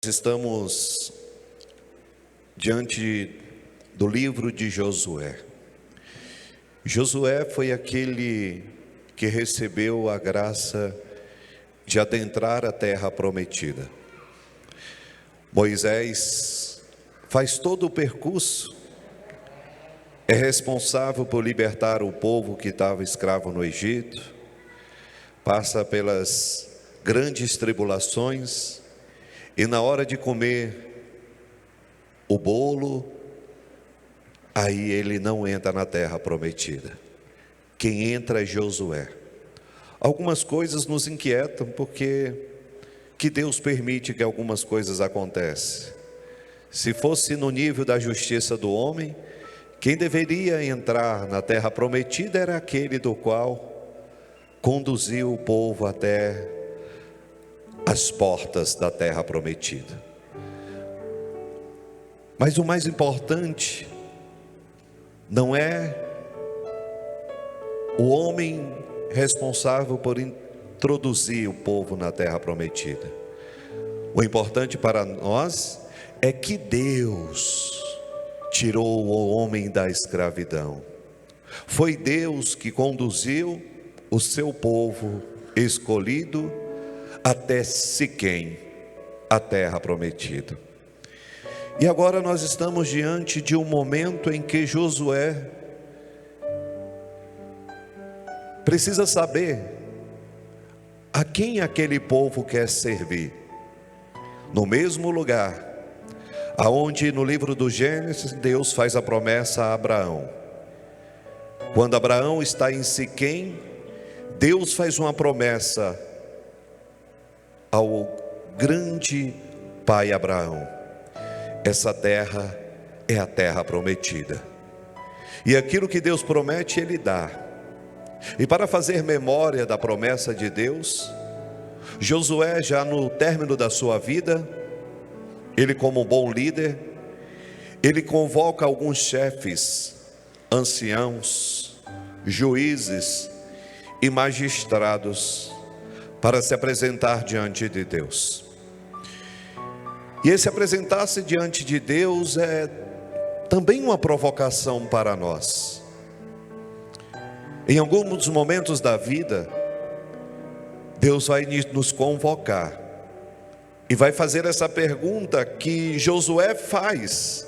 Estamos diante do livro de Josué. Josué foi aquele que recebeu a graça de adentrar a terra prometida. Moisés faz todo o percurso, é responsável por libertar o povo que estava escravo no Egito, passa pelas grandes tribulações, e na hora de comer o bolo, aí ele não entra na terra prometida. Quem entra é Josué. Algumas coisas nos inquietam, porque que Deus permite que algumas coisas aconteçam. Se fosse no nível da justiça do homem, quem deveria entrar na terra prometida era aquele do qual conduziu o povo até as portas da terra prometida. Mas o mais importante não é o homem responsável por introduzir o povo na terra prometida. O importante para nós é que Deus tirou o homem da escravidão. Foi Deus que conduziu o seu povo escolhido até Siquém, a terra prometida. E agora nós estamos diante de um momento em que Josué precisa saber a quem aquele povo quer servir. No mesmo lugar aonde no livro do Gênesis Deus faz a promessa a Abraão. Quando Abraão está em Siquém, Deus faz uma promessa ao grande pai Abraão: essa terra é a terra prometida, e aquilo que Deus promete Ele dá. E para fazer memória da promessa de Deus, Josué, já no término da sua vida, ele como um bom líder, ele convoca alguns chefes, anciãos, juízes e magistrados para se apresentar diante de Deus. E esse apresentar-se diante de Deus é também uma provocação para nós. Em alguns momentos da vida, Deus vai nos convocar e vai fazer essa pergunta que Josué faz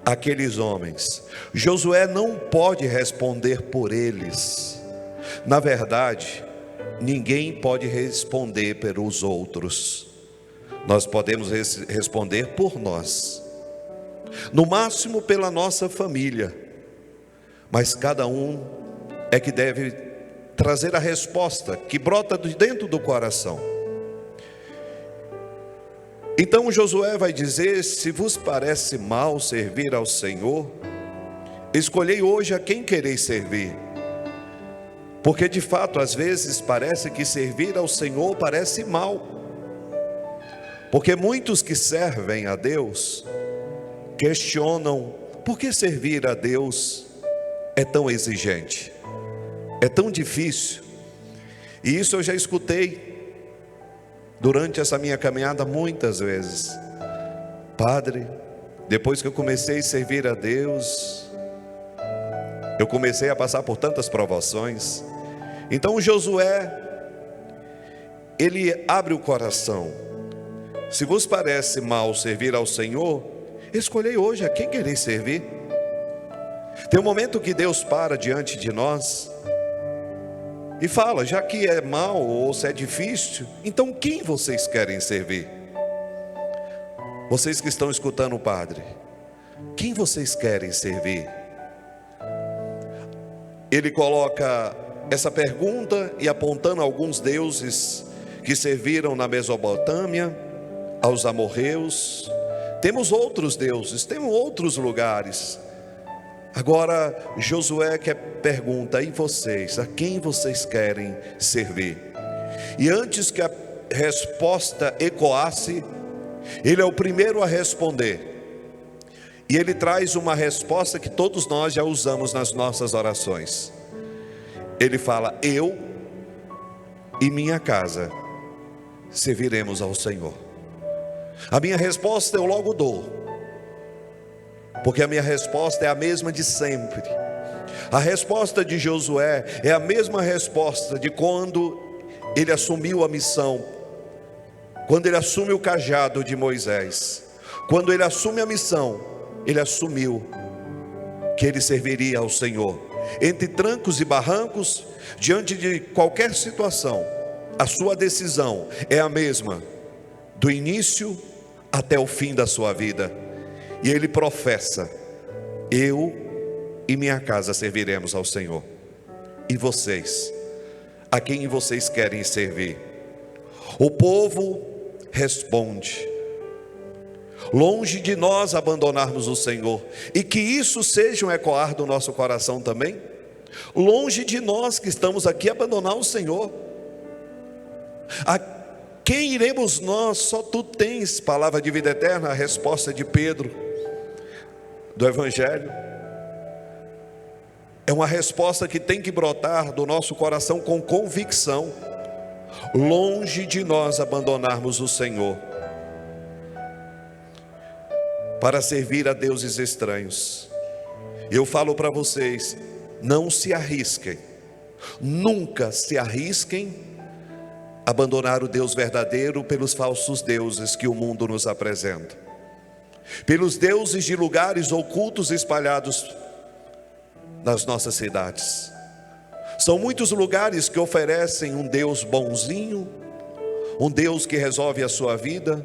àqueles homens. Josué não pode responder por eles. Na verdade, ninguém pode responder pelos outros. Nós podemos responder por nós, no máximo pela nossa família, mas cada um é que deve trazer a resposta que brota de dentro do coração. Então Josué vai dizer: se vos parece mal servir ao Senhor, escolhei hoje a quem quereis servir. Porque de fato às vezes parece que servir ao Senhor parece mal, porque muitos que servem a Deus questionam por que servir a Deus é tão exigente, é tão difícil. E isso eu já escutei durante essa minha caminhada muitas vezes. Padre, depois que eu comecei a servir a Deus, eu comecei a passar por tantas provações. Então Josué, ele abre o coração: se vos parece mal servir ao Senhor, escolhei hoje a quem quereis servir. Tem um momento que Deus para diante de nós e fala: já que é mal ou se é difícil, então quem vocês querem servir? Vocês que estão escutando o Padre, quem vocês querem servir? Ele coloca essa pergunta e apontando alguns deuses que serviram na Mesopotâmia, aos amorreus. Temos outros deuses, temos outros lugares. Agora Josué que pergunta: e vocês, a quem vocês querem servir? E antes que a resposta ecoasse, ele é o primeiro a responder. E ele traz uma resposta que todos nós já usamos nas nossas orações. Ele fala: eu e minha casa serviremos ao Senhor. A minha resposta eu logo dou, porque a minha resposta é a mesma de sempre. A resposta de Josué é a mesma resposta de quando ele assumiu a missão, quando ele assume o cajado de Moisés. Quando ele assume a missão, ele assumiu que ele serviria ao Senhor. Entre trancos e barrancos, diante de qualquer situação, a sua decisão é a mesma, do início até o fim da sua vida. E ele professa: eu e minha casa serviremos ao Senhor. E vocês? A quem vocês querem servir? O povo responde: longe de nós abandonarmos o Senhor. E que isso seja um ecoar do nosso coração também. Longe de nós que estamos aqui abandonar o Senhor. A quem iremos nós? Só tu tens palavra de vida eterna. A resposta de Pedro do Evangelho é uma resposta que tem que brotar do nosso coração com convicção. Longe de nós abandonarmos o Senhor para servir a deuses estranhos. Eu falo para vocês: não se arrisquem, nunca se arrisquem a abandonar o Deus verdadeiro pelos falsos deuses que o mundo nos apresenta, pelos deuses de lugares ocultos espalhados nas nossas cidades. São muitos lugares que oferecem um Deus bonzinho, um Deus que resolve a sua vida,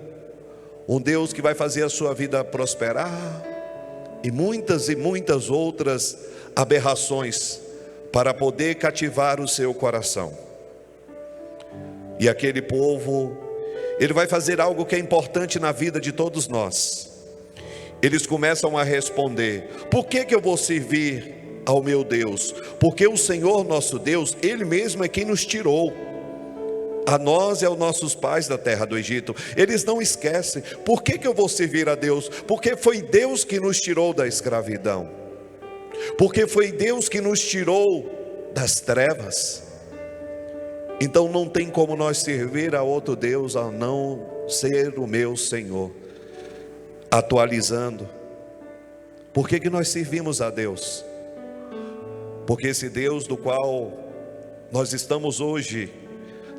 um Deus que vai fazer a sua vida prosperar, e muitas outras aberrações para poder cativar o seu coração. E aquele povo, ele vai fazer algo que é importante na vida de todos nós. Eles começam a responder: por que eu vou servir ao meu Deus? Porque o Senhor nosso Deus, Ele mesmo é quem nos tirou, a nós e aos nossos pais, da terra do Egito. Eles não esquecem. Por que eu vou servir a Deus? Porque foi Deus que nos tirou da escravidão, porque foi Deus que nos tirou das trevas. Então não tem como nós servir a outro Deus a não ser o meu Senhor. Atualizando, por que nós servimos a Deus? Porque esse Deus do qual nós estamos hoje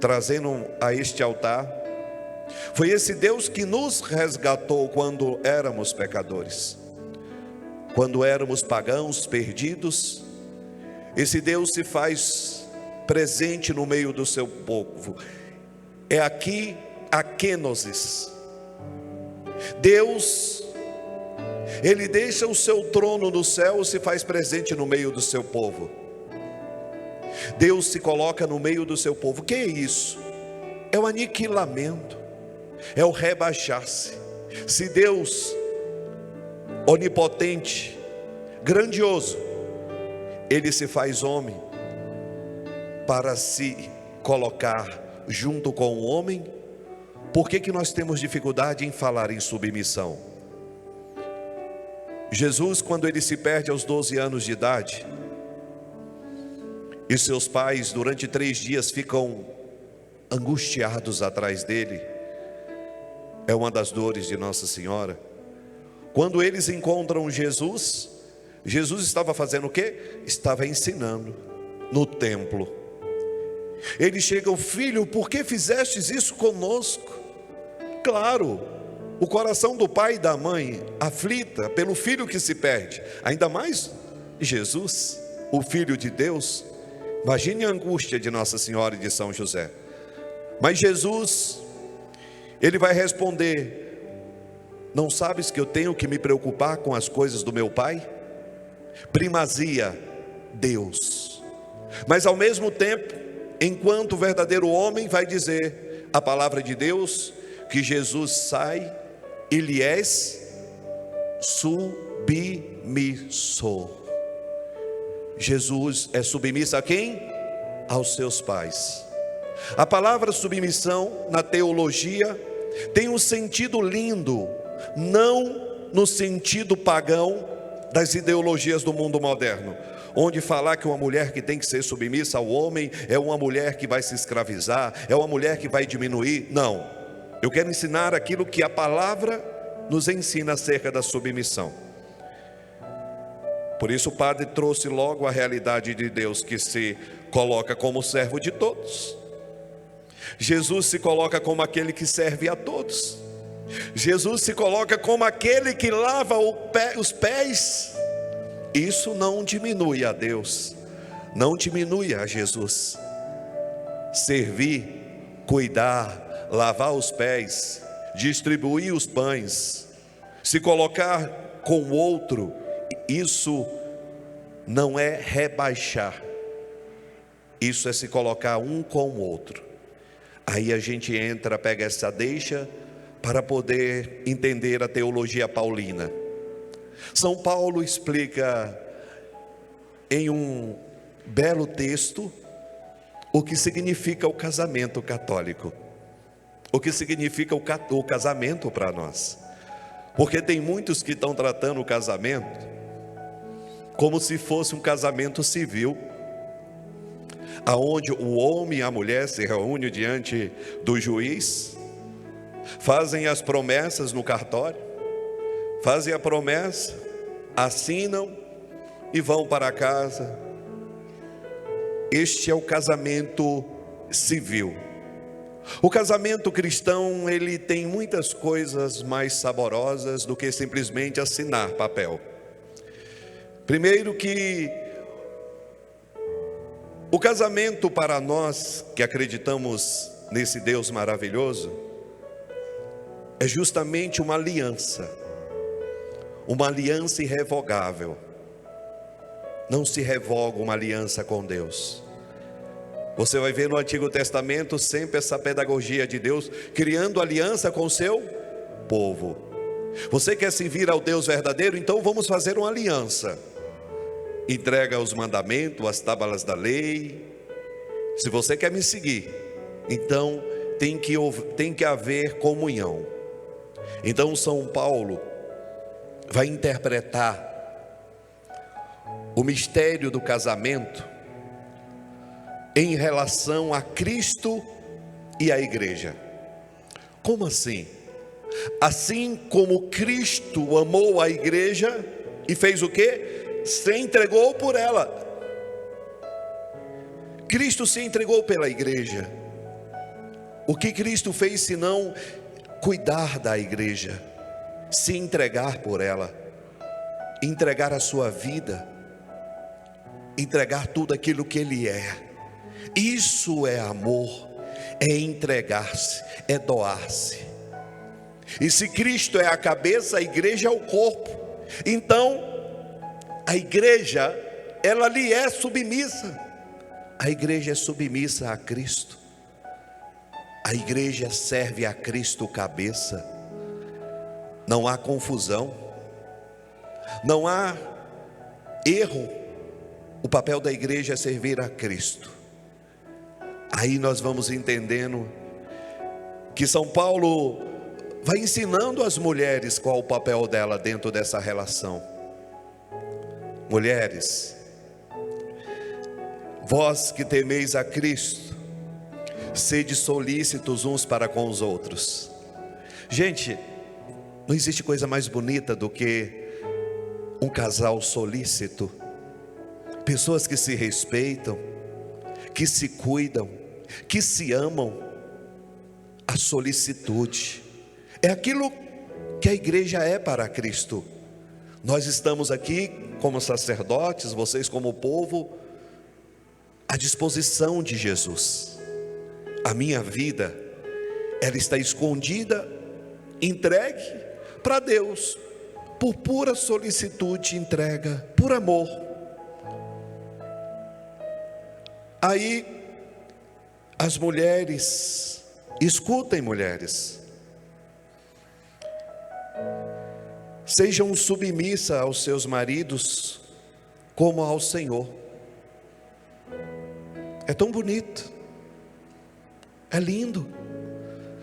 trazendo a este altar, foi esse Deus que nos resgatou quando éramos pecadores, quando éramos pagãos, perdidos. Esse Deus se faz presente no meio do seu povo. É aqui a kenosis. Deus, Ele deixa o seu trono no céu e se faz presente no meio do seu povo. Deus se coloca no meio do seu povo. O que é isso? É o aniquilamento, é o rebaixar-se. Se Deus, onipotente, grandioso, Ele se faz homem para se colocar junto com o homem, por que nós temos dificuldade em falar em submissão? Jesus, quando ele se perde aos 12 anos de idade, e seus pais durante 3 dias ficam angustiados atrás dele, é uma das dores de Nossa Senhora. Quando eles encontram Jesus, Jesus estava fazendo o quê? Estava ensinando no templo. Ele chega: filho, por que fizestes isso conosco? Claro, o coração do pai e da mãe aflita pelo filho que se perde, ainda mais Jesus, o Filho de Deus. Imagine a angústia de Nossa Senhora e de São José. Mas Jesus, ele vai responder: não sabes que eu tenho que me preocupar com as coisas do meu pai? Primazia, Deus. Mas ao mesmo tempo, enquanto o verdadeiro homem vai dizer a palavra de Deus, que Jesus sai e lhe és submisso. Jesus é submisso a quem? Aos seus pais. A palavra submissão na teologia tem um sentido lindo, não no sentido pagão das ideologias do mundo moderno, onde falar que uma mulher que tem que ser submissa ao homem é uma mulher que vai se escravizar, é uma mulher que vai diminuir. Não, Eu quero ensinar aquilo que a palavra nos ensina acerca da submissão. Por isso o padre trouxe logo a realidade de Deus, que se coloca como servo de todos. Jesus se coloca como aquele que serve a todos. Jesus se coloca como aquele que lava os pés. Isso não diminui a Deus, não diminui a Jesus. Servir, cuidar, lavar os pés, distribuir os pães, se colocar com o outro, isso não é rebaixar, isso é se colocar um com o outro. Aí a gente entra, pega essa deixa para poder entender a teologia paulina. São Paulo explica em um belo texto o que significa o casamento católico, o que significa o casamento para nós, porque tem muitos que estão tratando o casamento como se fosse um casamento civil, aonde o homem e a mulher se reúnem diante do juiz, fazem as promessas no cartório, fazem a promessa, assinam e vão para casa. Este é o casamento civil. O casamento cristão, ele tem muitas coisas mais saborosas do que simplesmente assinar papel. Primeiro que o casamento para nós que acreditamos nesse Deus maravilhoso é justamente uma aliança irrevogável. Não se revoga uma aliança com Deus. Você vai ver no Antigo Testamento sempre essa pedagogia de Deus, criando aliança com o seu povo. Você quer servir ao Deus verdadeiro? Então vamos fazer uma aliança. Entrega os mandamentos, as tábuas da lei. Se você quer me seguir, então tem que haver comunhão. Então São Paulo vai interpretar o mistério do casamento em relação a Cristo e a igreja. Como assim? Assim como Cristo amou a igreja e fez o quê? Se entregou por ela. Cristo se entregou pela igreja. O que Cristo fez senão cuidar da igreja, se entregar por ela, entregar a sua vida, entregar tudo aquilo que Ele é. Isso é amor, é entregar-se, é doar-se. E se Cristo é a cabeça, a igreja é o corpo. Então a igreja, ela lhe é submissa. A igreja é submissa a Cristo. A igreja serve a Cristo cabeça. Não há confusão, não há erro. O papel da igreja é servir a Cristo. Aí nós vamos entendendo que São Paulo vai ensinando as mulheres qual o papel dela dentro dessa relação. Mulheres, vós que temeis a Cristo, sede solícitos uns para com os outros. Gente, não existe coisa mais bonita do que um casal solícito. Pessoas que se respeitam, que se cuidam, que se amam. A solicitude é aquilo que a igreja é para Cristo. Nós estamos aqui como sacerdotes, vocês como povo, à disposição de Jesus. A minha vida, ela está escondida, entregue para Deus, por pura solicitude, entrega, por amor. Aí as mulheres, escutem mulheres, sejam submissas aos seus maridos como ao Senhor. É tão bonito, é lindo.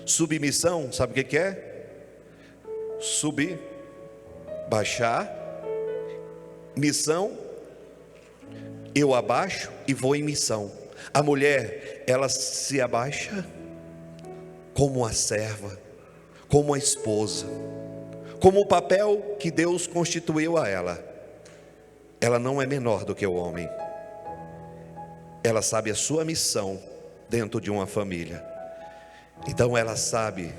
Submissão, sabe o que é? Subir, baixar. Missão, eu abaixo e vou em missão. A mulher, ela se abaixa como a serva, como a esposa, como o papel que Deus constituiu a ela. Ela não é menor do que o homem. Ela sabe a sua missão dentro de uma família. Então ela sabe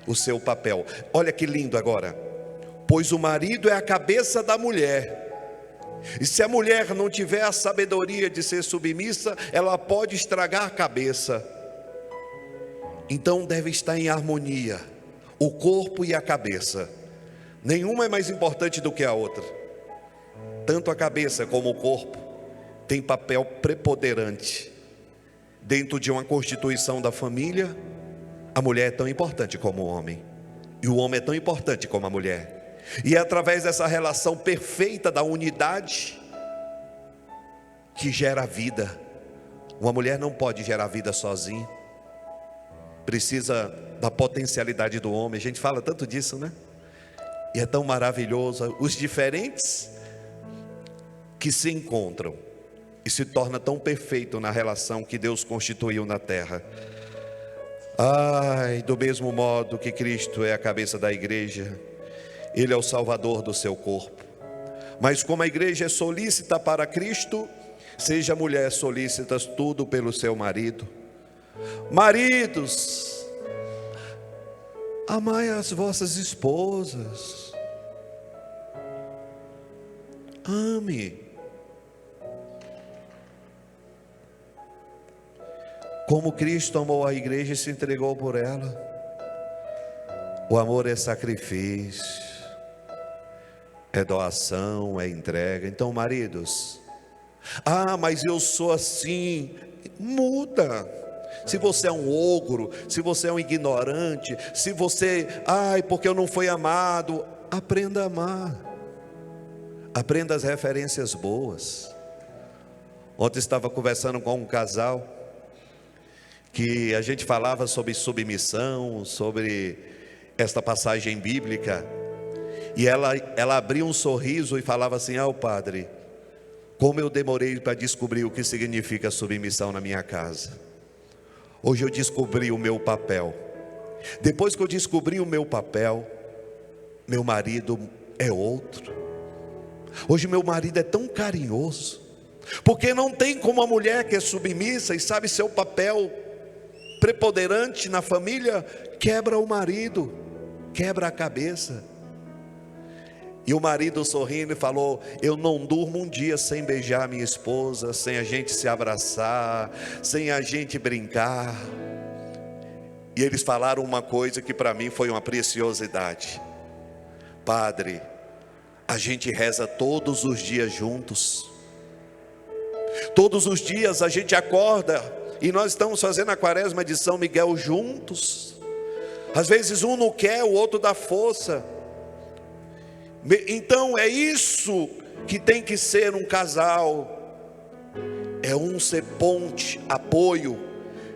o seu papel. Olha que lindo agora. Pois o marido é a cabeça da mulher. E se a mulher não tiver a sabedoria de ser submissa, ela pode estragar a cabeça. Então deve estar em harmonia o corpo e a cabeça. Nenhuma é mais importante do que a outra. Tanto a cabeça como o corpo tem papel preponderante dentro de uma constituição da família. A mulher é tão importante como o homem, e o homem é tão importante como a mulher. E é através dessa relação perfeita da unidade que gera vida. Uma mulher não pode gerar vida sozinha, precisa da potencialidade do homem. A gente fala tanto disso, né? E é tão maravilhoso os diferentes que se encontram e se torna tão perfeito na relação que Deus constituiu na terra. Ai, do mesmo modo que Cristo é a cabeça da igreja, Ele é o salvador do seu corpo. Mas como a igreja é solícita para Cristo, seja mulher solícitas tudo pelo seu marido. Maridos, amai as vossas esposas. Ame. Como Cristo amou a igreja e se entregou por ela. O amor é sacrifício, é doação, é entrega. Então, maridos, mas eu sou assim. Muda. Se você é um ogro, se você é um ignorante, se você, porque eu não fui amado, aprenda a amar. Aprenda as referências boas. Ontem estava conversando com um casal que a gente falava sobre submissão, sobre esta passagem bíblica, e ela abria um sorriso e falava assim: padre, como eu demorei para descobrir o que significa submissão na minha casa. Hoje eu descobri o meu papel. Depois que eu descobri o meu papel, meu marido é outro. Hoje meu marido é tão carinhoso, porque não tem como a mulher que é submissa e sabe seu papel preponderante na família, quebra o marido, quebra a cabeça. E o marido sorrindo falou: eu não durmo um dia sem beijar minha esposa, sem a gente se abraçar, sem a gente brincar. E eles falaram uma coisa que para mim foi uma preciosidade: padre, a gente reza todos os dias juntos. Todos os dias a gente acorda e nós estamos fazendo a quaresma de São Miguel juntos. Às vezes um não quer, o outro dá força. Então é isso que tem que ser um casal. É um ser ponte, apoio.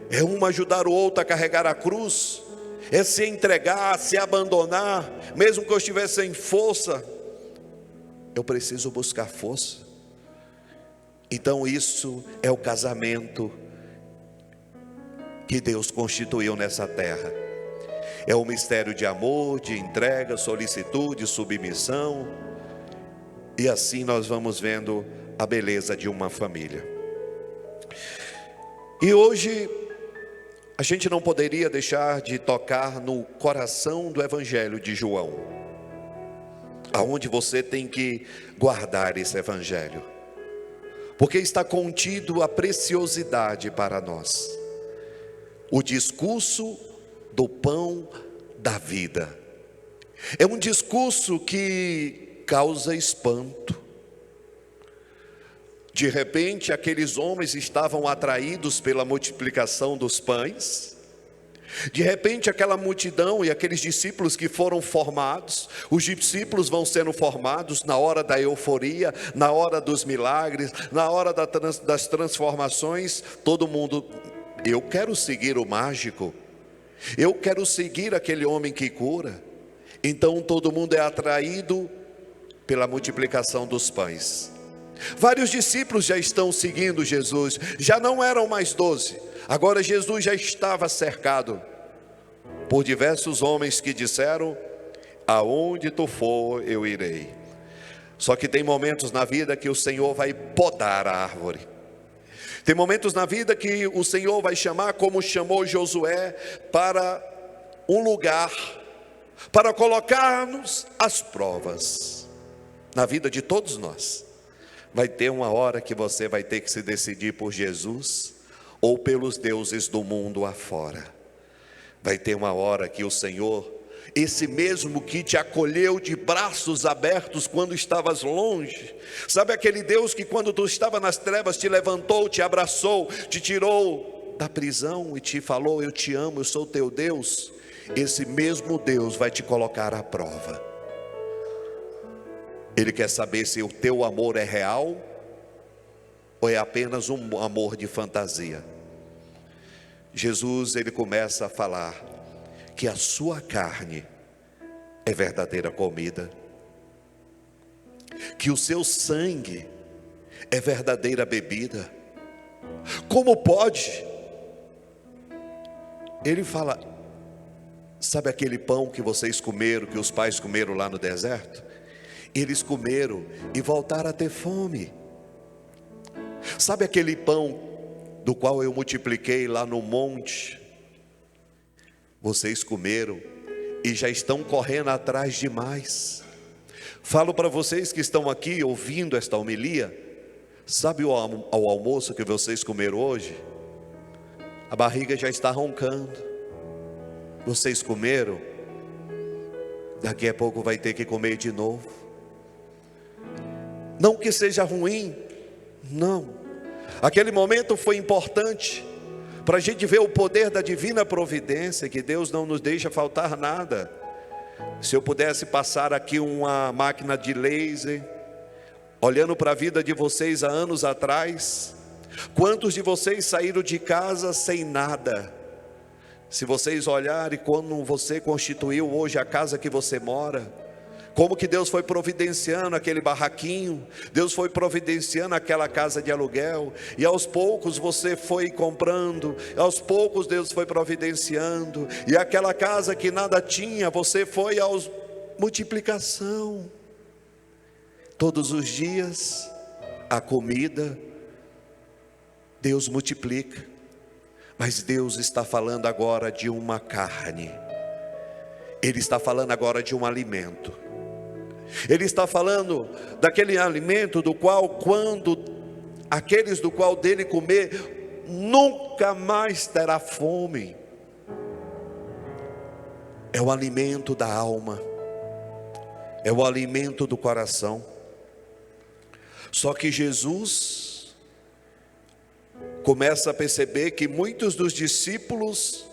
É um ajudar o outro a carregar a cruz. É se entregar, se abandonar. Mesmo que eu estiver sem força, eu preciso buscar força. Então isso é o casamento que Deus constituiu nessa terra. É um mistério de amor, de entrega, solicitude, submissão. E assim nós vamos vendo a beleza de uma família. E hoje a gente não poderia deixar de tocar no coração do Evangelho de João, aonde você tem que guardar esse Evangelho, porque está contido a preciosidade para nós. O discurso do pão da vida. É um discurso que causa espanto. De repente, aqueles homens estavam atraídos pela multiplicação dos pães. De repente, aquela multidão e aqueles discípulos que foram formados, os discípulos vão sendo formados na hora da euforia, na hora dos milagres, na hora das transformações. Todo mundo: eu quero seguir o mágico, eu quero seguir aquele homem que cura. Então todo mundo é atraído pela multiplicação dos pães. Vários discípulos já estão seguindo Jesus, já não eram mais 12, agora Jesus já estava cercado. por diversos homens que disseram: aonde tu for, eu irei. Só que tem momentos na vida que o Senhor vai podar a árvore. Tem momentos na vida que o Senhor vai chamar, como chamou Josué, para um lugar, para colocar-nos às provas. Na vida de todos nós, vai ter uma hora que você vai ter que se decidir por Jesus ou pelos deuses do mundo afora. Vai ter uma hora que o Senhor, esse mesmo que te acolheu de braços abertos quando estavas longe, sabe aquele Deus que quando tu estava nas trevas te levantou, te abraçou, te tirou da prisão e te falou: eu te amo, eu sou teu Deus. Esse mesmo Deus vai te colocar à prova. Ele quer saber se o teu amor é real ou é apenas um amor de fantasia. Jesus, ele começa a falar que a sua carne é verdadeira comida, que o seu sangue é verdadeira bebida. Como pode? Ele fala: sabe aquele pão que vocês comeram, que os pais comeram lá no deserto? Eles comeram e voltaram a ter fome. Sabe aquele pão do qual eu multipliquei lá no monte? Vocês comeram e já estão correndo atrás de mais. Falo para vocês que estão aqui ouvindo esta homilia, sabe o almoço que vocês comeram hoje? A barriga já está roncando. Vocês comeram, daqui a pouco vai ter que comer de novo. Não que seja ruim, não. Aquele momento foi importante para a gente ver o poder da divina providência, que Deus não nos deixa faltar nada. Se eu pudesse passar aqui uma máquina de laser, olhando para a vida de vocês há anos atrás, quantos de vocês saíram de casa sem nada? Se vocês olharem quando você constituiu hoje a casa que você mora, como que Deus foi providenciando aquele barraquinho, Deus foi providenciando aquela casa de aluguel, e aos poucos você foi comprando, aos poucos Deus foi providenciando, e aquela casa que nada tinha, você foi aos multiplicação. Todos os dias, a comida, Deus multiplica, mas Deus está falando agora de uma carne, Ele está falando agora de um alimento. Ele está falando daquele alimento do qual, quando aqueles do qual dele comer, nunca mais terá fome. É o alimento da alma, é o alimento do coração. Só que Jesus começa a perceber que muitos dos discípulos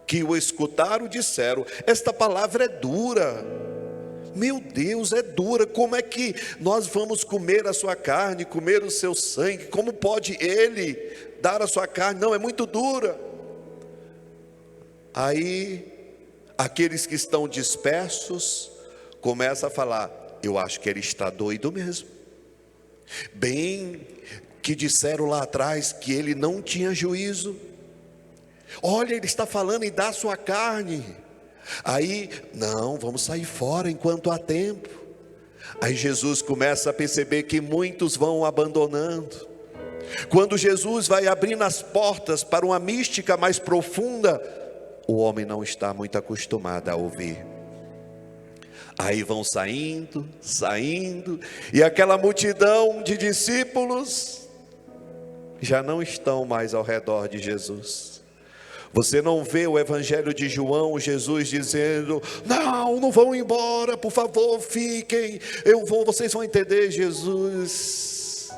que o escutaram disseram: esta palavra é dura. Meu Deus, é dura. Como é que nós vamos comer a sua carne, comer o seu sangue? Como pode Ele dar a sua carne? Não, é muito dura. Aí, aqueles que estão dispersos começam a falar: eu acho que ele está doido mesmo. Bem que disseram lá atrás que ele não tinha juízo. Olha, ele está falando em dar a sua carne. Aí, não, vamos sair fora enquanto há tempo. Aí Jesus começa a perceber que muitos vão abandonando. Quando Jesus vai abrindo as portas para uma mística mais profunda, o homem não está muito acostumado a ouvir. Aí vão saindo, e aquela multidão de discípulos já não estão mais ao redor de Jesus. Você não vê o evangelho de João, Jesus dizendo: não vão embora, por favor, fiquem, vocês vão entender. Jesus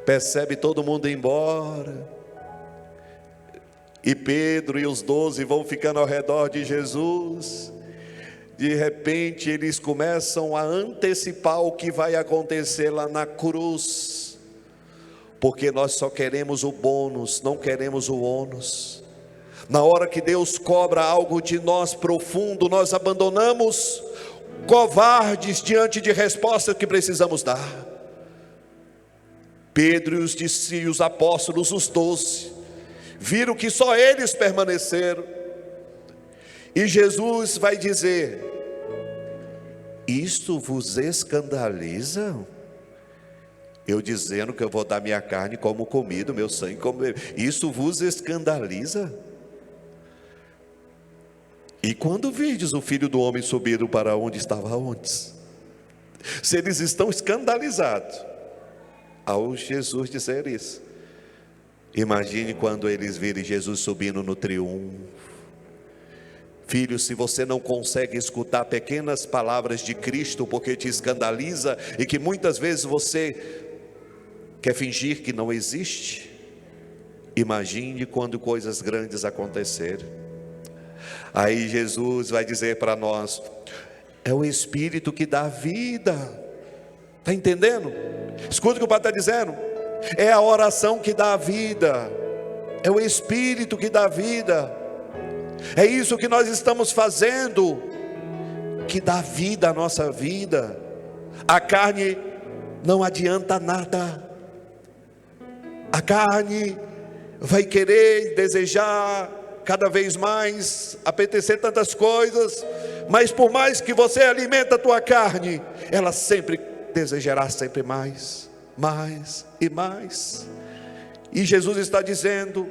percebe todo mundo embora, e Pedro e os 12 vão ficando ao redor de Jesus. De repente eles começam a antecipar o que vai acontecer lá na cruz, porque nós só queremos o bônus, não queremos o ônus. Na hora que Deus cobra algo de nós profundo, nós abandonamos, covardes diante de respostas que precisamos dar. Pedro e os apóstolos, os 12, viram que só eles permaneceram, E Jesus vai dizer: isto vos escandaliza? Eu dizendo que eu vou dar minha carne como comida, meu sangue como bebida. Isso vos escandaliza? E quando virdes o Filho do Homem subir para onde estava antes, se eles estão escandalizados ao Jesus dizer isso, imagine quando eles virem Jesus subindo no triunfo. Filho, se você não consegue escutar pequenas palavras de Cristo porque te escandaliza, e que muitas vezes você quer fingir que não existe, imagine quando coisas grandes acontecerem. Aí Jesus vai dizer para nós: é o Espírito que dá vida. Está entendendo? Escuta o que o Pai está dizendo. É a oração que dá vida, é o Espírito que dá vida. É isso que nós estamos fazendo, que dá vida à nossa vida. A carne não adianta nada. A carne vai querer, desejar cada vez mais, apetecer tantas coisas, mas por mais que você alimenta a tua carne, ela sempre desejará sempre mais, mais e mais. E Jesus está dizendo: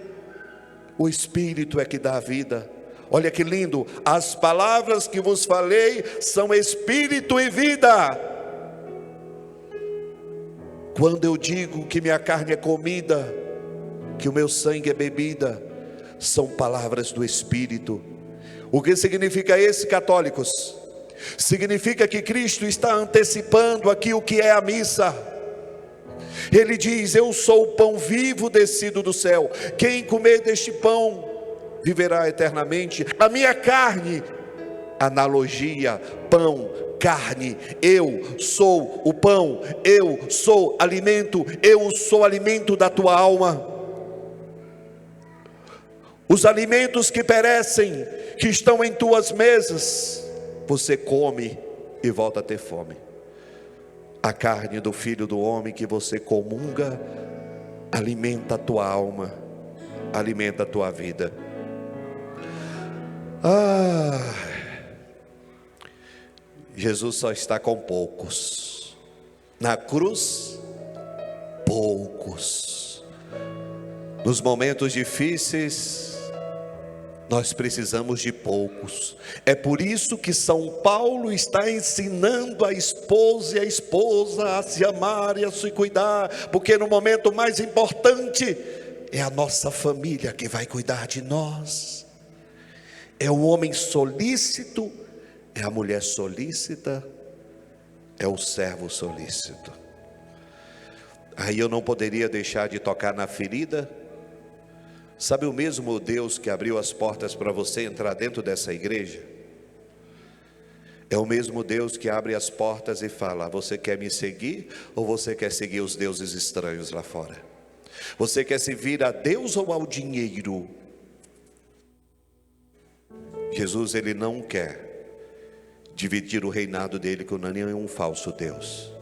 o Espírito é que dá a vida. Olha que lindo: as palavras que vos falei são Espírito e vida. Quando eu digo que minha carne é comida, que o meu sangue é bebida, são palavras do Espírito. O que significa isso, católicos? Significa que Cristo está antecipando aqui o que é a missa. Ele diz: eu sou o pão vivo descido do céu, quem comer deste pão viverá eternamente. A minha carne, analogia, pão, carne, eu sou o pão, eu sou alimento, eu sou alimento da tua alma. Os alimentos que perecem, que estão em tuas mesas, você come e volta a ter fome. A carne do Filho do Homem que você comunga, alimenta a tua alma, alimenta a tua vida. Jesus só está com poucos. Na cruz, poucos. Nos momentos difíceis, nós precisamos de poucos. É por isso que São Paulo está ensinando a esposa e a esposa a se amar e a se cuidar, porque no momento mais importante é a nossa família que vai cuidar de nós. É o homem solícito, é a mulher solícita, é o servo solícito. Aí eu não poderia deixar de tocar na ferida. Sabe o mesmo Deus que abriu as portas para você entrar dentro dessa igreja? É o mesmo Deus que abre as portas e fala: você quer me seguir ou você quer seguir os deuses estranhos lá fora? Você quer servir a Deus ou ao dinheiro? Jesus, ele não quer dividir o reinado dele com nenhum falso Deus.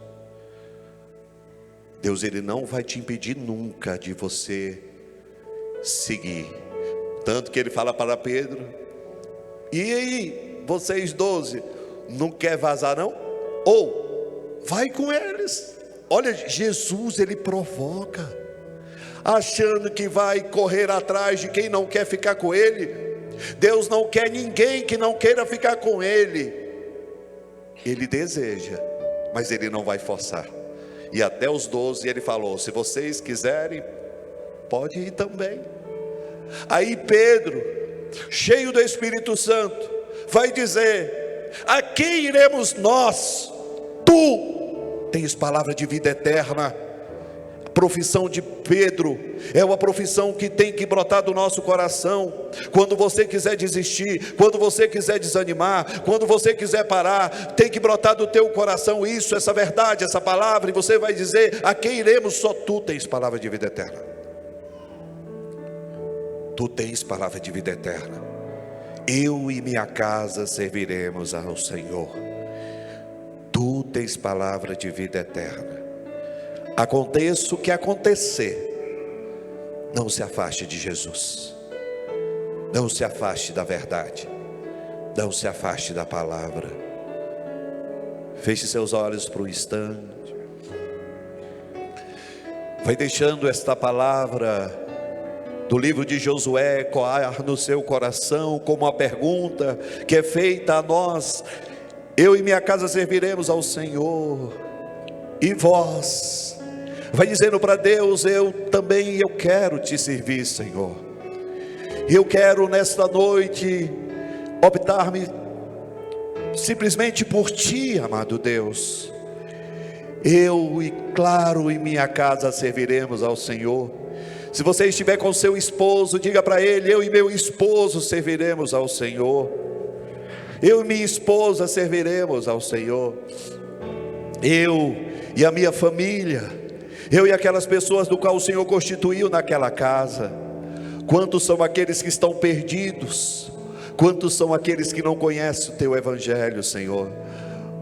Deus, ele não vai te impedir nunca de você seguir. Tanto que ele fala para Pedro: e aí, vocês 12, não quer vazar não? Ou vai com eles. Olha, Jesus, ele provoca, achando que vai correr atrás de quem não quer ficar com ele. Deus não quer ninguém que não queira ficar com ele. Ele deseja, mas ele não vai forçar. E até os 12 ele falou: se vocês quiserem, pode ir também. Aí Pedro, cheio do Espírito Santo, vai dizer: a quem iremos nós? Tu tens palavra de vida eterna. A profissão de Pedro é uma profissão que tem que brotar do nosso coração. Quando você quiser desistir, quando você quiser desanimar, quando você quiser parar, tem que brotar do teu coração isso, essa verdade, essa palavra. E você vai dizer: a quem iremos? Só tu tens palavra de vida eterna. Tu tens palavra de vida eterna. Eu e minha casa serviremos ao Senhor. Tu tens palavra de vida eterna. Aconteça o que acontecer, não se afaste de Jesus. Não se afaste da verdade. Não se afaste da palavra. Feche seus olhos por um instante. Vai deixando esta palavra do livro de Josué ecoar no seu coração como uma pergunta que é feita a nós. Eu e minha casa serviremos ao Senhor. E vós? Vai dizendo para Deus: eu também quero te servir, Senhor. Eu quero nesta noite optar-me simplesmente por ti, amado Deus. Eu e claro, em minha casa serviremos ao Senhor. Se você estiver com seu esposo, diga para ele: eu e meu esposo serviremos ao Senhor. Eu e minha esposa serviremos ao Senhor. Eu e a minha família, eu e aquelas pessoas do qual o Senhor constituiu naquela casa. Quantos são aqueles que estão perdidos? Quantos são aqueles que não conhecem o teu evangelho, Senhor?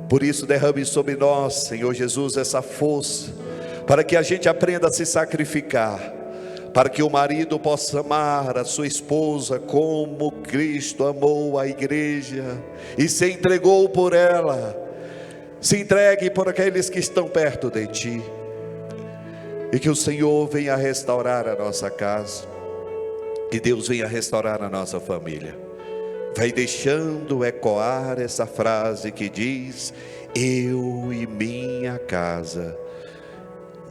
Por isso derrame sobre nós, Senhor Jesus, essa força, para que a gente aprenda a se sacrificar, para que o marido possa amar a sua esposa como Cristo amou a igreja e se entregou por ela. Se entregue por aqueles que estão perto de ti, e que o Senhor venha restaurar a nossa casa, que Deus venha restaurar a nossa família. Vai deixando ecoar essa frase que diz: eu e minha casa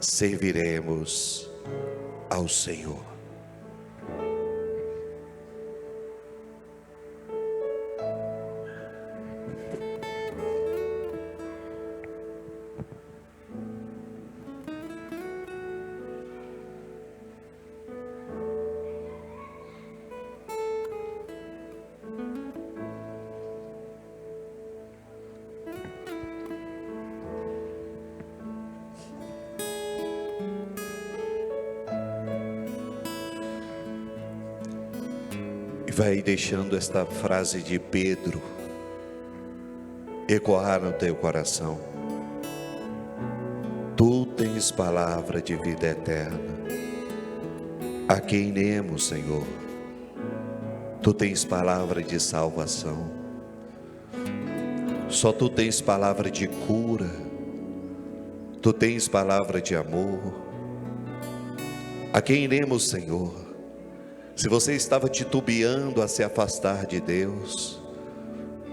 serviremos ao Senhor. Vai deixando esta frase de Pedro ecoar no teu coração. Tu tens palavra de vida eterna. A quem nemos, Senhor. Tu tens palavra de salvação. Só tu tens palavra de cura. Tu tens palavra de amor. A quem iremos, Senhor? Se você estava titubeando a se afastar de Deus,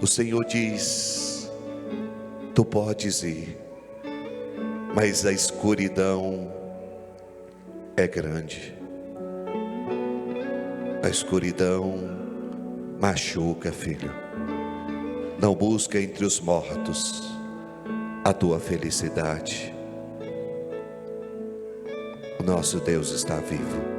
o Senhor diz: tu podes ir, mas a escuridão é grande. A escuridão machuca, filho. Não busca entre os mortos a tua felicidade. O nosso Deus está vivo.